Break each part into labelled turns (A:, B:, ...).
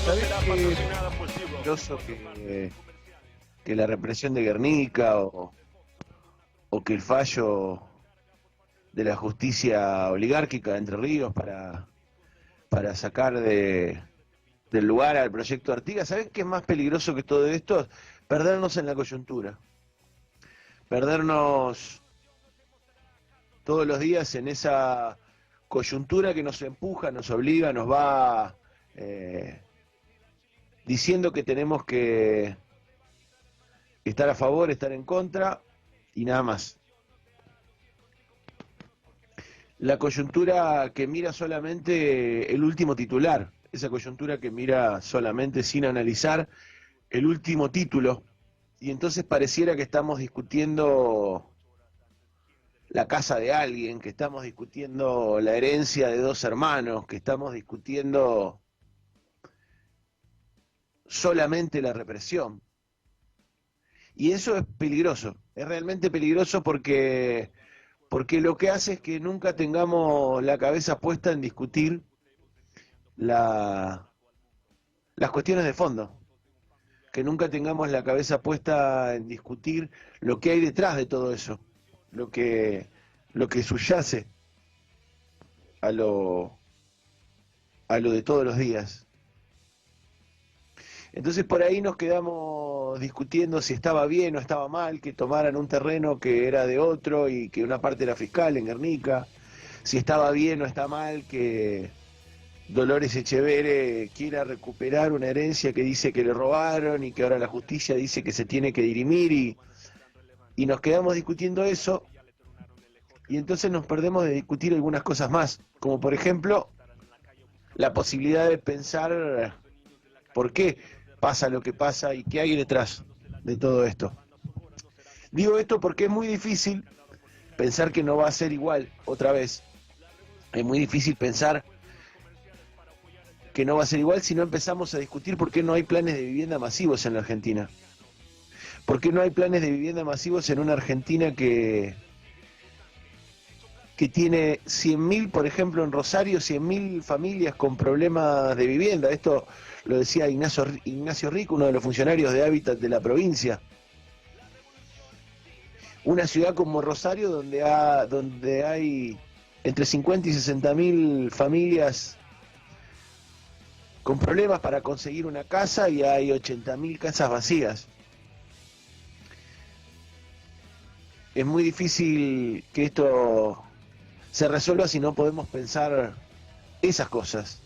A: ¿Sabés qué es peligroso que la represión de Guernica o que el fallo de la justicia oligárquica de Entre Ríos para sacar del lugar al proyecto Artigas? ¿Sabés qué es más peligroso que todo esto? Perdernos en la coyuntura, perdernos todos los días en esa coyuntura que nos empuja, nos obliga, nos va diciendo que tenemos que estar a favor, estar en contra y nada más. La coyuntura que mira solamente el último titular, esa coyuntura que mira solamente sin analizar el último título, y entonces pareciera que estamos discutiendo la casa de alguien, que estamos discutiendo la herencia de dos hermanos, que estamos discutiendo solamente la represión. Y eso es peligroso, es realmente peligroso porque lo que hace es que nunca tengamos la cabeza puesta en discutir las cuestiones de fondo, que nunca tengamos la cabeza puesta en discutir lo que hay detrás de todo eso, lo que subyace a lo de todos los días. Entonces por ahí nos quedamos discutiendo si estaba bien o estaba mal que tomaran un terreno que era de otro y que una parte era fiscal en Guernica, si estaba bien o está mal que Dolores Echeverre quiera recuperar una herencia que dice que le robaron y que ahora la justicia dice que se tiene que dirimir, y nos quedamos discutiendo eso, y entonces nos perdemos de discutir algunas cosas más, como por ejemplo la posibilidad de pensar por qué pasa lo que pasa y qué hay detrás de todo esto. Digo esto porque es muy difícil pensar que no va a ser igual otra vez. Es muy difícil pensar que no va a ser igual si no empezamos a discutir por qué no hay planes de vivienda masivos en la Argentina. ¿Por qué no hay planes de vivienda masivos en una Argentina que tiene 100.000, por ejemplo, en Rosario, 100.000 familias con problemas de vivienda? Esto lo decía Ignacio Rico, uno de los funcionarios de Hábitat de la provincia. Una ciudad como Rosario donde hay entre 50 y 60.000 familias con problemas para conseguir una casa y hay 80.000 casas vacías. Es muy difícil que esto se resuelva si no podemos pensar esas cosas.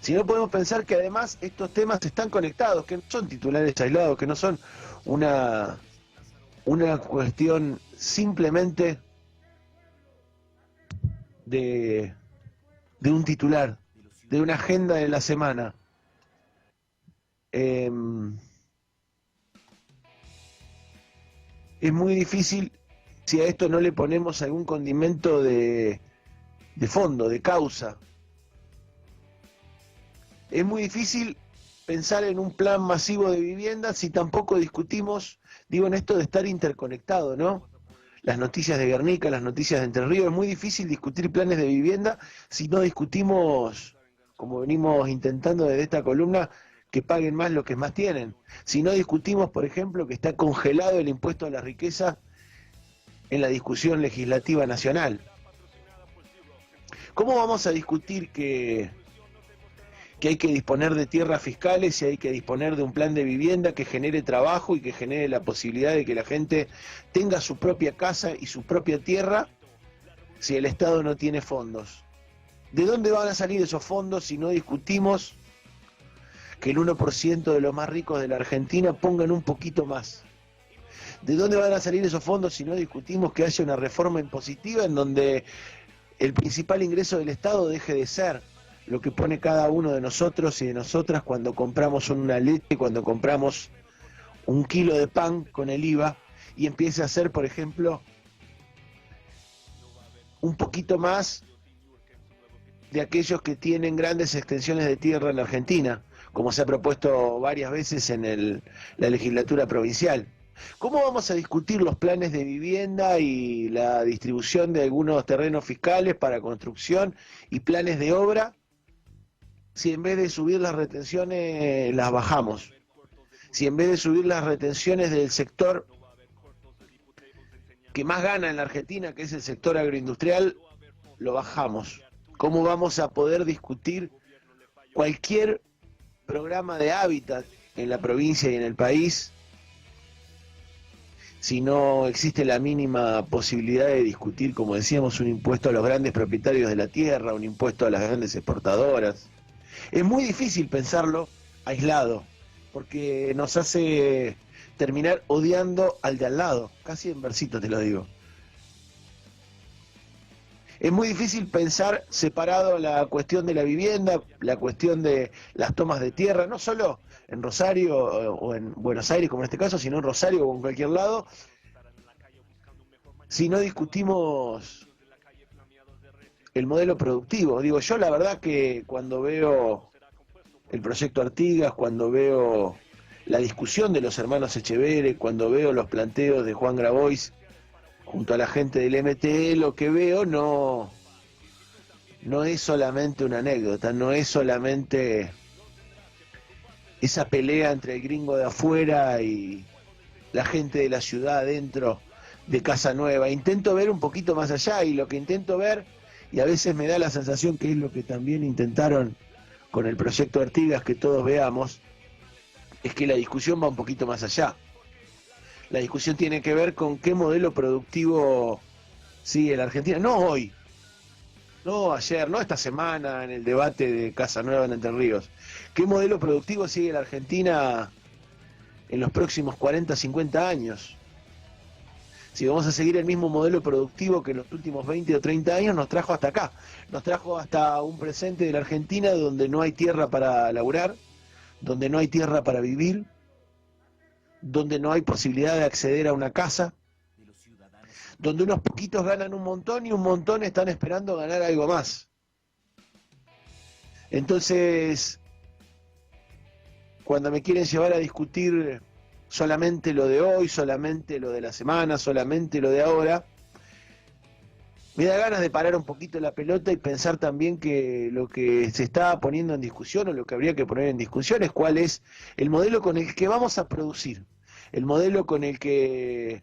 A: Si no podemos pensar que además estos temas están conectados, que no son titulares aislados, que no son una cuestión simplemente de un titular, de una agenda de la semana. Es muy difícil si a esto no le ponemos algún condimento de fondo, de causa. Es muy difícil pensar en un plan masivo de vivienda si tampoco discutimos, digo, en esto de estar interconectado, ¿no? Las noticias de Guernica, las noticias de Entre Ríos, es muy difícil discutir planes de vivienda si no discutimos, como venimos intentando desde esta columna, que paguen más los que más tienen. Si no discutimos, por ejemplo, que está congelado el impuesto a la riqueza en la discusión legislativa nacional. ¿Cómo vamos a discutir que hay que disponer de tierras fiscales y hay que disponer de un plan de vivienda que genere trabajo y que genere la posibilidad de que la gente tenga su propia casa y su propia tierra si el Estado no tiene fondos? ¿De dónde van a salir esos fondos si no discutimos que el 1% de los más ricos de la Argentina pongan un poquito más? ¿De dónde van a salir esos fondos si no discutimos que haya una reforma impositiva en donde el principal ingreso del Estado deje de ser lo que pone cada uno de nosotros y de nosotras cuando compramos una leche, cuando compramos un kilo de pan con el IVA, y empiece a ser, por ejemplo, un poquito más de aquellos que tienen grandes extensiones de tierra en la Argentina, como se ha propuesto varias veces en la legislatura provincial? ¿Cómo vamos a discutir los planes de vivienda y la distribución de algunos terrenos fiscales para construcción y planes de obra si en vez de subir las retenciones las bajamos? Si en vez de subir las retenciones del sector que más gana en la Argentina, que es el sector agroindustrial, lo bajamos. ¿Cómo vamos a poder discutir cualquier programa de hábitat en la provincia y en el país si no existe la mínima posibilidad de discutir, como decíamos, un impuesto a los grandes propietarios de la tierra, un impuesto a las grandes exportadoras? Es muy difícil pensarlo aislado, porque nos hace terminar odiando al de al lado, casi en versito te lo digo. Es muy difícil pensar separado la cuestión de la vivienda, la cuestión de las tomas de tierra, no solo en Rosario o en Buenos Aires como en este caso, sino en Rosario o en cualquier lado, si no discutimos el modelo productivo. Digo, yo la verdad que cuando veo el proyecto Artigas, cuando veo la discusión de los hermanos Echeverre, cuando veo los planteos de Juan Grabois junto a la gente del MTE, lo que veo no es solamente una anécdota, no es solamente esa pelea entre el gringo de afuera y la gente de la ciudad adentro de Casa Nueva. Intento ver un poquito más allá, y lo que intento ver, y a veces me da la sensación que es lo que también intentaron con el proyecto Artigas que todos veamos, es que la discusión va un poquito más allá. La discusión tiene que ver con qué modelo productivo sigue la Argentina, no hoy, no ayer, no esta semana en el debate de Casa Nueva en Entre Ríos. ¿Qué modelo productivo sigue la Argentina en los próximos 40, 50 años? Si vamos a seguir el mismo modelo productivo que en los últimos 20 o 30 años nos trajo hasta acá, nos trajo hasta un presente de la Argentina donde no hay tierra para laburar, donde no hay tierra para vivir, donde no hay posibilidad de acceder a una casa, donde unos poquitos ganan un montón y un montón están esperando ganar algo más. Entonces, cuando me quieren llevar a discutir solamente lo de hoy, solamente lo de la semana, solamente lo de ahora, me da ganas de parar un poquito la pelota y pensar también que lo que se está poniendo en discusión, o lo que habría que poner en discusión, es cuál es el modelo con el que vamos a producir, el modelo con el que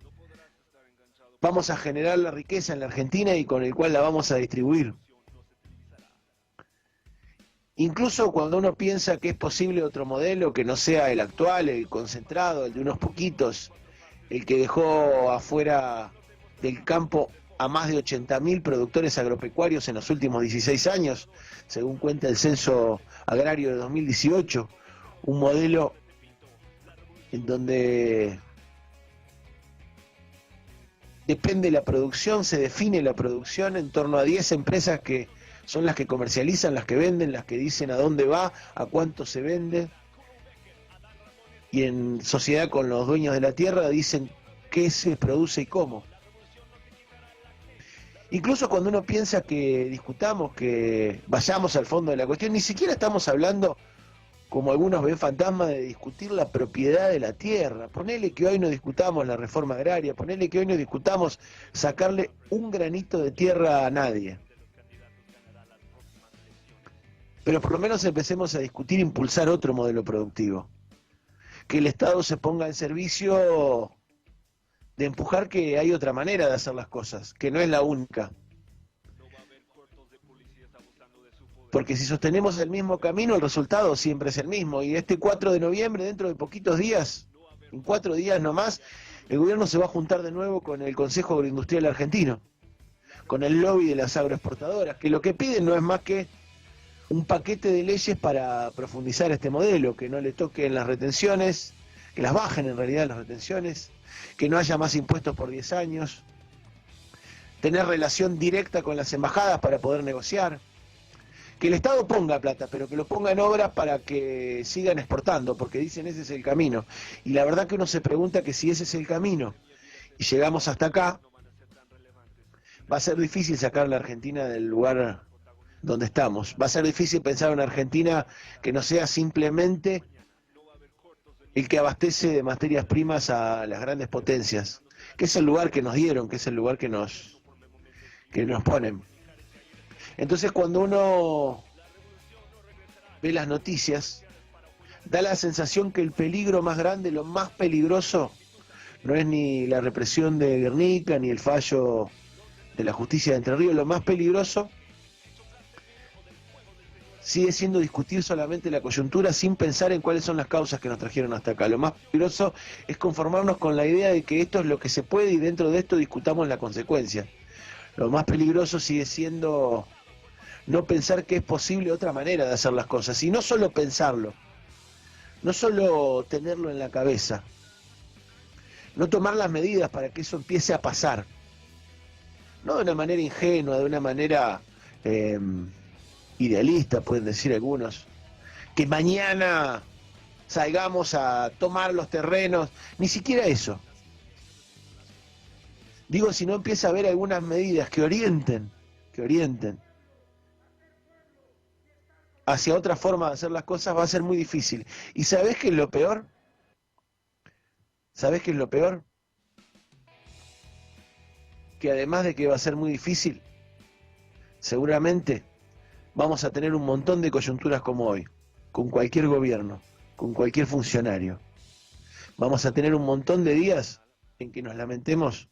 A: vamos a generar la riqueza en la Argentina y con el cual la vamos a distribuir. Incluso cuando uno piensa que es posible otro modelo que no sea el actual, el concentrado, el de unos poquitos, el que dejó afuera del campo a más de 80.000 productores agropecuarios en los últimos 16 años, según cuenta el Censo Agrario de 2018, un modelo en donde depende la producción, se define la producción en torno a 10 empresas que son las que comercializan, las que venden, las que dicen a dónde va, a cuánto se vende, y en sociedad con los dueños de la tierra dicen qué se produce y cómo. Incluso cuando uno piensa que discutamos, que vayamos al fondo de la cuestión, ni siquiera estamos hablando, como algunos ven fantasma, de discutir la propiedad de la tierra. Ponele que hoy no discutamos la reforma agraria, ponele que hoy no discutamos sacarle un granito de tierra a nadie. Pero por lo menos empecemos a discutir, impulsar otro modelo productivo. Que el Estado se ponga en servicio de empujar que hay otra manera de hacer las cosas, que no es la única. Porque si sostenemos el mismo camino, el resultado siempre es el mismo. Y este 4 de noviembre, dentro de poquitos días, en 4 días nomás, el gobierno se va a juntar de nuevo con el Consejo Agroindustrial Argentino, con el lobby de las agroexportadoras, que lo que piden no es más que un paquete de leyes para profundizar este modelo, que no le toquen las retenciones, que las bajen en realidad las retenciones, que no haya más impuestos por 10 años, tener relación directa con las embajadas para poder negociar, que el Estado ponga plata, pero que lo ponga en obras para que sigan exportando, porque dicen ese es el camino. Y la verdad que uno se pregunta que si ese es el camino y llegamos hasta acá, va a ser difícil sacar a la Argentina del lugar donde estamos. Va a ser difícil pensar en una Argentina que no sea simplemente el que abastece de materias primas a las grandes potencias, que es el lugar que nos dieron, que es el lugar que nos ponen. Entonces cuando uno ve las noticias, da la sensación que el peligro más grande, lo más peligroso, no es ni la represión de Guernica, ni el fallo de la justicia de Entre Ríos. Lo más peligroso sigue siendo discutir solamente la coyuntura sin pensar en cuáles son las causas que nos trajeron hasta acá. Lo más peligroso es conformarnos con la idea de que esto es lo que se puede y dentro de esto discutamos la consecuencia. Lo más peligroso sigue siendo no pensar que es posible otra manera de hacer las cosas, y no solo pensarlo, no solo tenerlo en la cabeza, no tomar las medidas para que eso empiece a pasar, no de una manera ingenua, de una manera idealista, pueden decir algunos, que mañana salgamos a tomar los terrenos, ni siquiera eso. Digo, si no empieza a haber algunas medidas que orienten hacia otra forma de hacer las cosas, va a ser muy difícil. ¿Y sabés qué es lo peor? ¿Sabés qué es lo peor? Que además de que va a ser muy difícil, seguramente vamos a tener un montón de coyunturas como hoy, con cualquier gobierno, con cualquier funcionario. Vamos a tener un montón de días en que nos lamentemos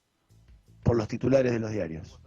A: por los titulares de los diarios.